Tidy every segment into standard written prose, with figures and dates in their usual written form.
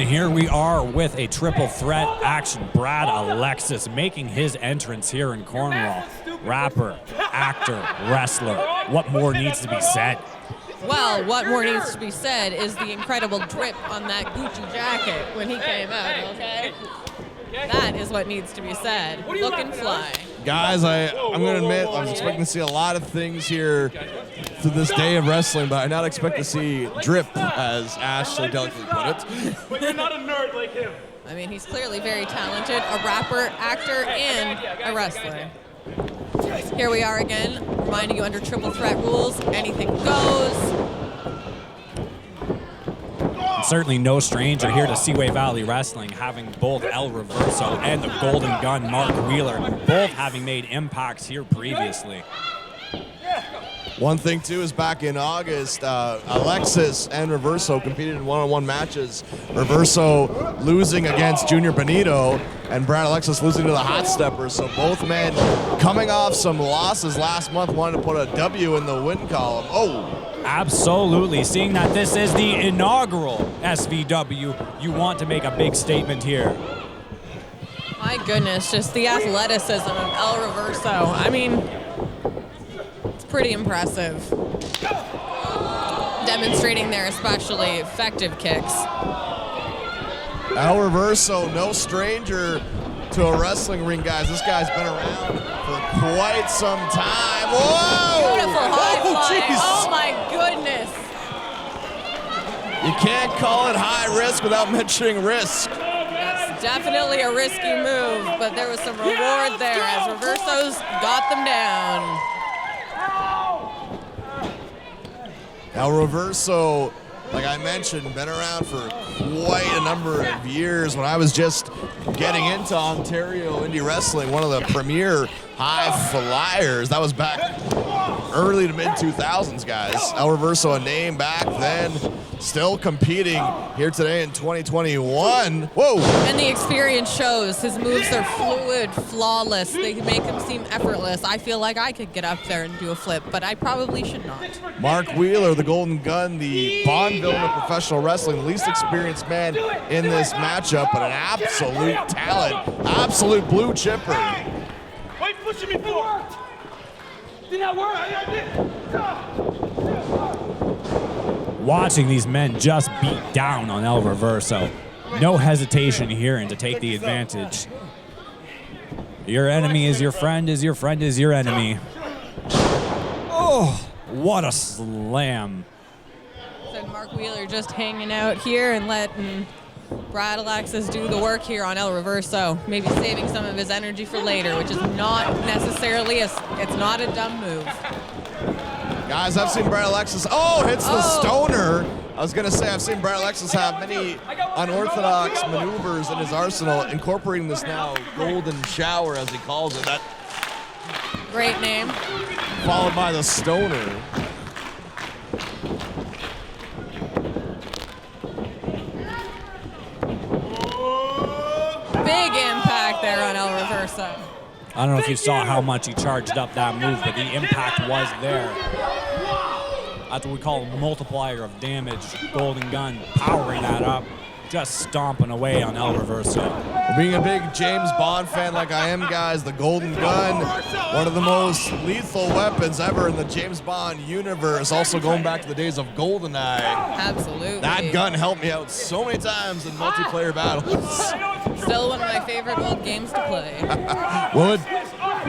And here we are with a triple threat action. Brad Alekxis making his entrance here in Cornwall. Rapper, actor, wrestler. What more needs to be said? Well, what more needs to be said is the incredible drip on that Gucci jacket when he came out, okay? That is what needs to be said. Looking fly. Guys, I'm going to admit, I was expecting to see a lot of things here to this day of wrestling, but I not expect to see drip, as Ash so delicately put it. But you're not a nerd like him. I mean, he's clearly very talented, a rapper, actor, and a wrestler. Here we are again, reminding you under triple threat rules, anything goes. And certainly no stranger here to Seaway Valley Wrestling, having both El Reverso and the Golden Gun, Mark Wheeler, both having made impacts here previously. One thing, too, is back in August, Alekxis and Reverso competed in one-on-one matches. Reverso losing against Junior Benito, and Brad Alekxis losing to the Hot Steppers. So both men coming off some losses last month, wanted to put a W in the win column. Oh! Absolutely. Seeing that this is the inaugural SVW, you want to make a big statement here. My goodness, just the athleticism of El Reverso. I mean, pretty impressive. Demonstrating their especially effective kicks. El Reverso, no stranger to a wrestling ring, guys. This guy's been around for quite some time. Whoa! Beautiful high fly. Geez. Oh my goodness. You can't call it high risk without mentioning risk. Yes, definitely a risky move, but there was some reward there as Reverso's got them down. Now Reverso, like I mentioned, been around for quite a number of years. When I was just getting into Ontario indie wrestling, one of the premier high flyers, that was back early to mid-2000s, guys. El Reverso, a name back then, still competing here today in 2021. Whoa! And the experience shows. His moves are fluid, flawless. They make him seem effortless. I feel like I could get up there and do a flip, but I probably should not. Mark Wheeler, the Golden Gun, the Bond villain of professional wrestling, the least experienced man in this matchup, but an absolute talent, absolute blue chipper. Why are you pushing me forward? Did not work. Watching these men just beat down on El Reverso. No hesitation here and to take the advantage. Your enemy is your friend, is your friend is your enemy. Oh, what a slam. So Mark Wheeler just hanging out here and letting Brad Alekxis do the work here on El Reverso. Maybe saving some of his energy for later, which is not necessarily, it's not a dumb move. Guys, I've seen Brad Alekxis, hits the stoner. I was gonna say, I've seen Brad Alekxis have many unorthodox maneuvers in his arsenal, incorporating this now golden shower, as he calls it. That great name. Followed by the stoner. Big impact there on El Reverso. I don't know if you saw how much he charged up that move, but the impact was there. That's what we call a multiplier of damage. Golden Gun powering that up, just stomping away on El Reverso. Being a big James Bond fan like I am, guys, the Golden Gun, one of the most lethal weapons ever in the James Bond universe. Also going back to the days of GoldenEye. Absolutely. That gun helped me out so many times in multiplayer battles. Still one of my favorite old games to play.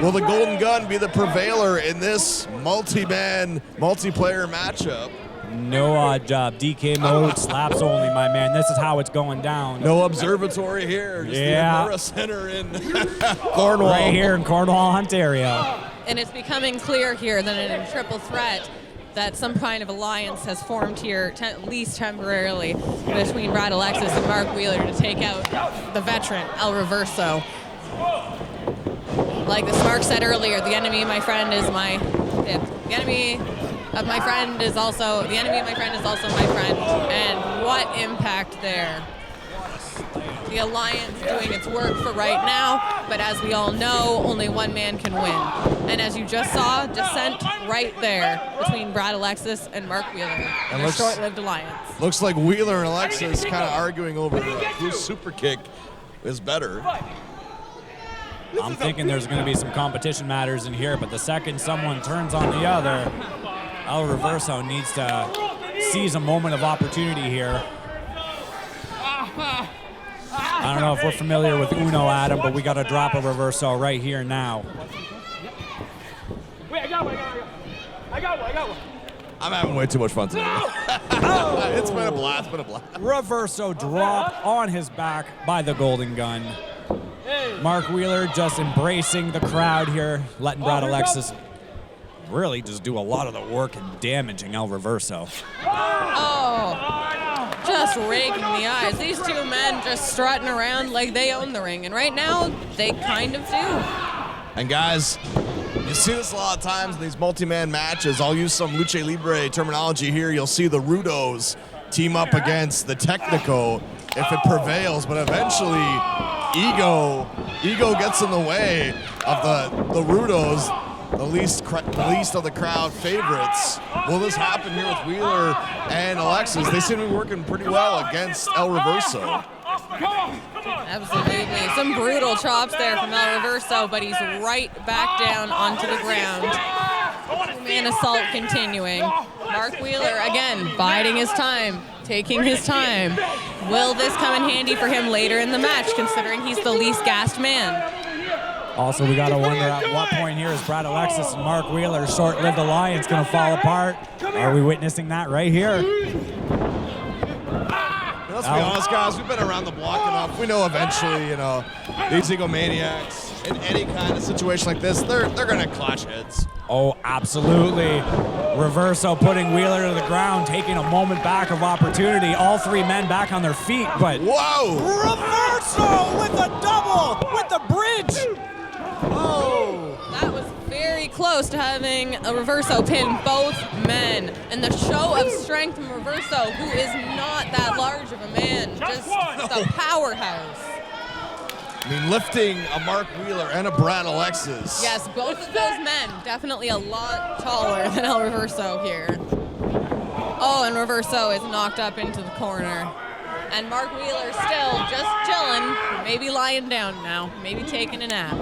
Will the Golden Gun be the prevailer in this multi-man, multiplayer matchup? No odd job. DK mode, slaps only, my man. This is how it's going down. No observatory here. Just the Agora Center in Cornwall. Right here in Cornwall, Ontario. And it's becoming clear here that in a triple threat that some kind of alliance has formed here, at least temporarily, between Brad Alekxis and Mark Wheeler to take out the veteran, El Reverso. Like the Smark said earlier, the enemy of my friend is my friend is also my friend. And what impact there. The Alliance doing its work for right now, but as we all know, only one man can win. And as you just saw, descent right there between Brad Alekxis and Mark Wheeler in a short-lived alliance. Looks like Wheeler and Alekxis kind of arguing over whose super kick is better. I'm thinking there's going to be some competition matters in here, but the second someone turns on the other, El Reverso needs to seize a moment of opportunity here. I don't know if we're familiar with Uno, Adam, but we got to drop a Reverso right here now. Wait, I got one. I'm having way too much fun today. It's been a blast, Reverso drop on his back by the Golden Gun. Mark Wheeler just embracing the crowd here, letting Brad Alekxis really just do a lot of the work and damaging El Reverso. Oh, just raking the eyes. These two men just strutting around like they own the ring, and right now, they kind of do. And guys, you see this a lot of times in these multi-man matches. I'll use some Lucha Libre terminology here. You'll see the Rudos team up against the Technico if it prevails, but eventually ego gets in the way of the Rudos, the least of the crowd favorites. Will this happen here with Wheeler and Alekxis? They seem to be working pretty well against El Reverso. Absolutely. Some brutal chops there from El Reverso, but he's right back down onto the ground. Man assault continuing. Mark Wheeler, again, biding his time, taking his time. Will this come in handy for him later in the match, considering he's the least gassed man? Also, we got to wonder at what point here is Brad Alekxis and Mark Wheeler's short-lived alliance going to fall apart. Are we witnessing that right here? Let's be honest, guys. We've been around the block enough. We know eventually, these egomaniacs in any kind of situation like this, they're going to clash heads. Oh, absolutely. Reverso putting Wheeler to the ground, taking a moment back of opportunity. All three men back on their feet, but... Whoa! Reverso with a double, with the bridge! Oh! That was very close to having a Reverso pin both men. And the show of strength from Reverso, who is not that large of a man, just a powerhouse. I mean, lifting a Mark Wheeler and a Brad Alekxis. Yes, both of those men definitely a lot taller than El Reverso here. Oh, and Reverso is knocked up into the corner. And Mark Wheeler still just chilling, maybe lying down now, maybe taking a nap.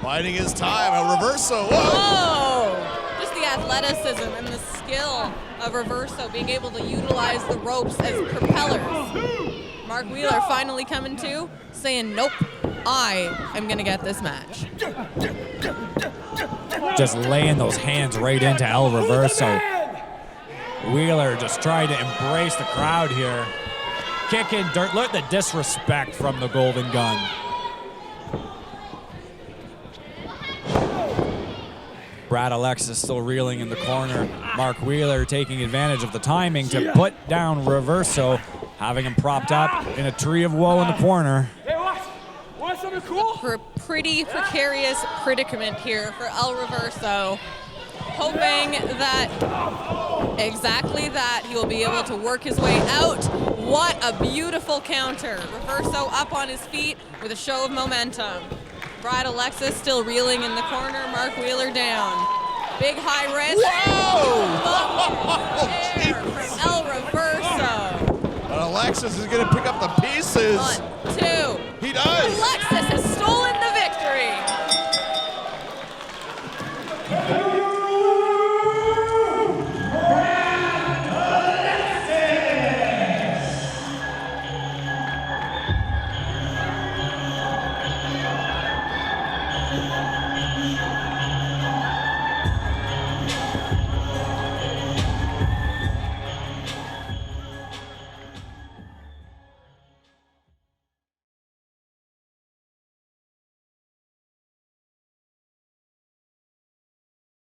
Biding his time, El Reverso. Whoa! Oh! Just the athleticism and the skill of Reverso being able to utilize the ropes as propellers. Mark Wheeler finally coming to, saying, nope, I am going to get this match. Just laying those hands right into El Reverso. Wheeler just trying to embrace the crowd here. Kicking dirt. Look at the disrespect from the Golden Gun. Brad Alekxis still reeling in the corner. Mark Wheeler taking advantage of the timing to put down Reverso, having him propped up in a tree of woe in the corner. Hey, want something cool? For a pretty precarious predicament here for El Reverso, hoping that exactly that he will be able to work his way out. What a beautiful counter. Reverso up on his feet with a show of momentum. Brad Alekxis still reeling in the corner. Mark Wheeler down. Big high wrist. Whoa! From El Reverso. But Alekxis is going to pick up the pieces. 1, 2. He does. Alekxis has stolen